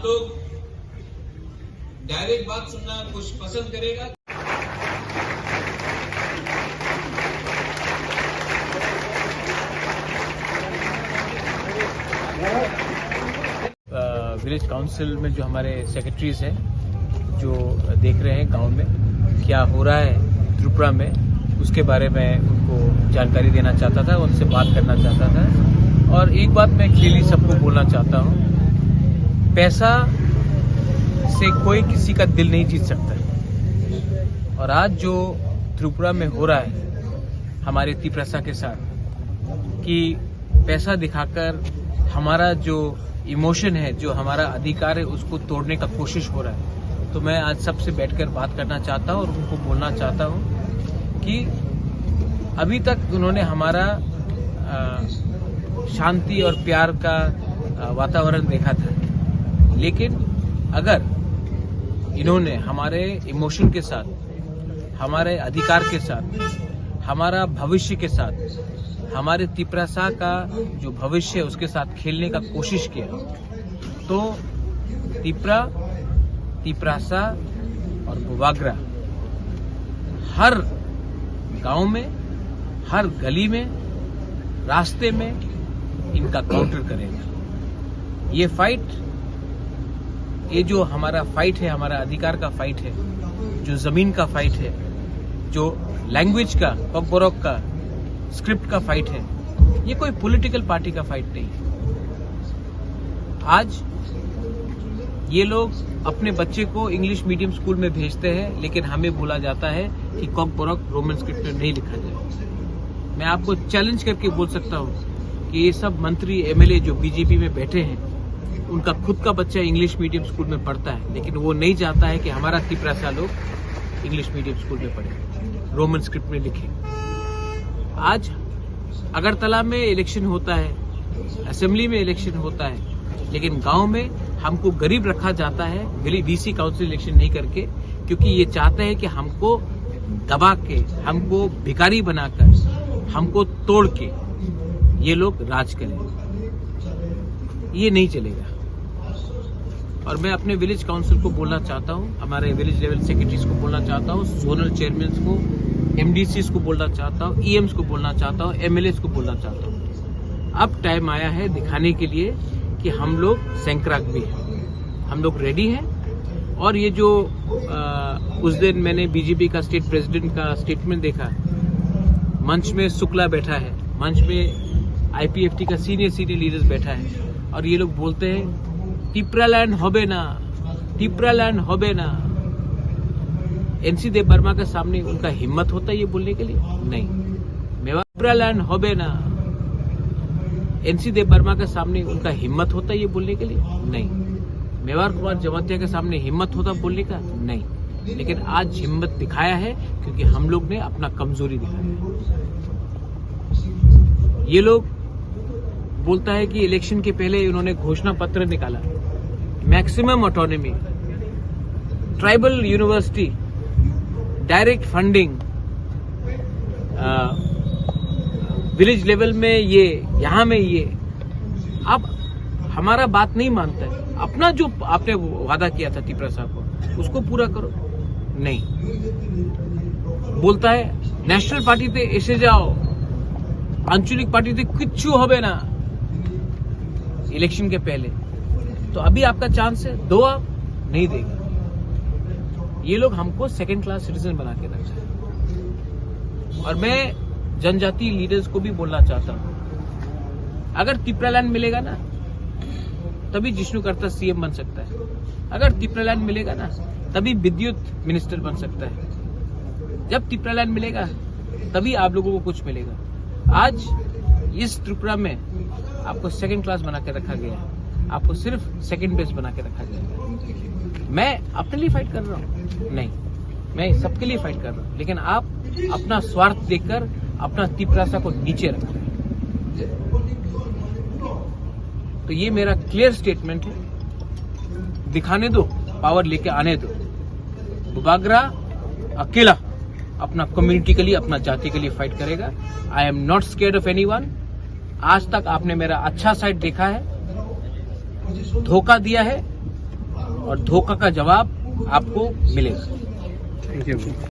लोग डायरेक्ट बात सुनना कुछ पसंद करेगा। विलेज काउंसिल में जो हमारे सेक्रेटरीज हैं जो देख रहे हैं गांव में क्या हो रहा है त्रिपुरा में, उसके बारे में उनको जानकारी देना चाहता था, उनसे बात करना चाहता था। और एक बात मैं क्लियरली सबको बोलना चाहता हूँ, पैसा से कोई किसी का दिल नहीं जीत सकता। और आज जो त्रिपुरा में हो रहा है हमारे तिप्रसा के साथ, कि पैसा दिखाकर हमारा जो इमोशन है, जो हमारा अधिकार है, उसको तोड़ने का कोशिश हो रहा है। तो मैं आज सबसे बैठकर बात करना चाहता हूँ और उनको बोलना चाहता हूँ कि अभी तक उन्होंने हमारा शांति और प्यार का वातावरण देखा था, लेकिन अगर इन्होंने हमारे इमोशन के साथ, हमारे अधिकार के साथ, हमारा भविष्य के साथ, हमारे तिप्रसा का जो भविष्य है उसके साथ खेलने का कोशिश किया, तो तिप्रसा और बुबाग्रा हर गांव में, हर गली में, रास्ते में इनका काउंटर करेगा। ये फाइट, ये जो हमारा फाइट है, हमारा अधिकार का फाइट है, जो जमीन का फाइट है, जो लैंग्वेज का, पगबोरक का, स्क्रिप्ट का फाइट है, ये कोई पॉलिटिकल पार्टी का फाइट नहीं है। आज ये लोग अपने बच्चे को इंग्लिश मीडियम स्कूल में भेजते हैं, लेकिन हमें बोला जाता है कि कॉकबोरक रोमन स्क्रिप्ट में नहीं लिखा जाए। मैं आपको चैलेंज करके बोल सकता हूं कि ये सब मंत्री एमएलए जो बीजेपी में बैठे हैं, उनका खुद का बच्चा इंग्लिश मीडियम स्कूल में पढ़ता है, लेकिन वो नहीं चाहता है कि हमारा तिप्रसा लोग इंग्लिश मीडियम स्कूल में पढ़े, रोमन स्क्रिप्ट में लिखे। आज अगरतला में इलेक्शन होता है, असेंबली में इलेक्शन होता है, लेकिन गांव में हमको गरीब रखा जाता है डीसी काउंसिल इलेक्शन नहीं करके, क्योंकि ये चाहते हैं कि हमको दबा के, हमको भिखारी बनाकर, हमको तोड़ के ये लोग राज करें। ये नहीं चलेगा। और मैं अपने विलेज काउंसिल को बोलना चाहता हूं, हमारे विलेज लेवल सेक्रेटरीज को बोलना चाहता हूं, जोनल चेयरमैन को, एमडीसीज को बोलना चाहता हूं, ईएम्स को बोलना चाहता हूं, एमएलएस को बोलना चाहता हूं। अब टाइम आया है दिखाने के लिए कि हम लोग सैंक्राक भी हैं, हम लोग रेडी हैं। और ये जो उस दिन मैंने बीजेपी का स्टेट प्रेसिडेंट का स्टेटमेंट देखा, मंच में शुक्ला बैठा है, मंच में आईपीएफटी का सीनियर लीडर्स बैठा है, और ये लोग बोलते हैं तिप्रालैंड होबे ना, तिप्रालैंड होबे ना। एनसी देव वर्मा के सामने उनका हिम्मत होता है ये बोलने के लिए? नहीं। मेवाड़ तिप्रालैंड होबे ना, एनसी देव वर्मा के सामने उनका हिम्मत होता है ये बोलने के लिए? नहीं। मेवाड़ कुमार जमातिया के सामने हिम्मत होता बोलने का? नहीं। लेकिन आज हिम्मत दिखाया है क्योंकि हम लोग ने अपना कमजोरी दिखाया है। ये लोग बोलता है कि इलेक्शन के पहले उन्होंने घोषणा पत्र निकाला, maximum autonomy, tribal university, direct funding, village level में ये, यहां में ये। अब हमारा बात नहीं मानता है, अपना जो आपने वादा किया था तिप्रसा को उसको पूरा करो। नहीं, बोलता है नेशनल पार्टी ते एसे जाओ, आंचलिक पार्टी ते किच्छु होबे ना इलेक्शन के पहले। तो अभी आपका चांस है, दो आप नहीं देगा। ये लोग हमको सेकंड क्लास सिटीजन बना के रखा है। और मैं जनजाति लीडर्स को भी बोलना चाहता हूं, अगर तिप्रालैंड मिलेगा ना तभी जिष्णु करता सीएम बन सकता है, अगर तिप्रालैंड मिलेगा ना तभी विद्युत मिनिस्टर बन सकता है, जब तिप्रालैंड मिलेगा तभी आप लोगों को कुछ मिलेगा। आज इस त्रिपुरा में आपको सेकंड क्लास बना के रखा गया है, आपको सिर्फ सेकंड बेस्ट बना के रखा गया है। मैं अपने लिए फाइट कर रहा हूं? नहीं, मैं सबके लिए फाइट कर रहा हूं, लेकिन आप अपना स्वार्थ देखकर अपना तिप्रासा को नीचे रख रहे हैं। तो ये मेरा क्लियर स्टेटमेंट है, दिखाने दो, पावर लेके आने दो। बुबाग्रा अकेला अपना कम्युनिटी के लिए, अपना जाति के लिए फाइट करेगा। I am not scared of anyone. आज तक आपने मेरा अच्छा साइड देखा है, धोखा दिया है और धोखा का जवाब आपको मिलेगा। Thank you.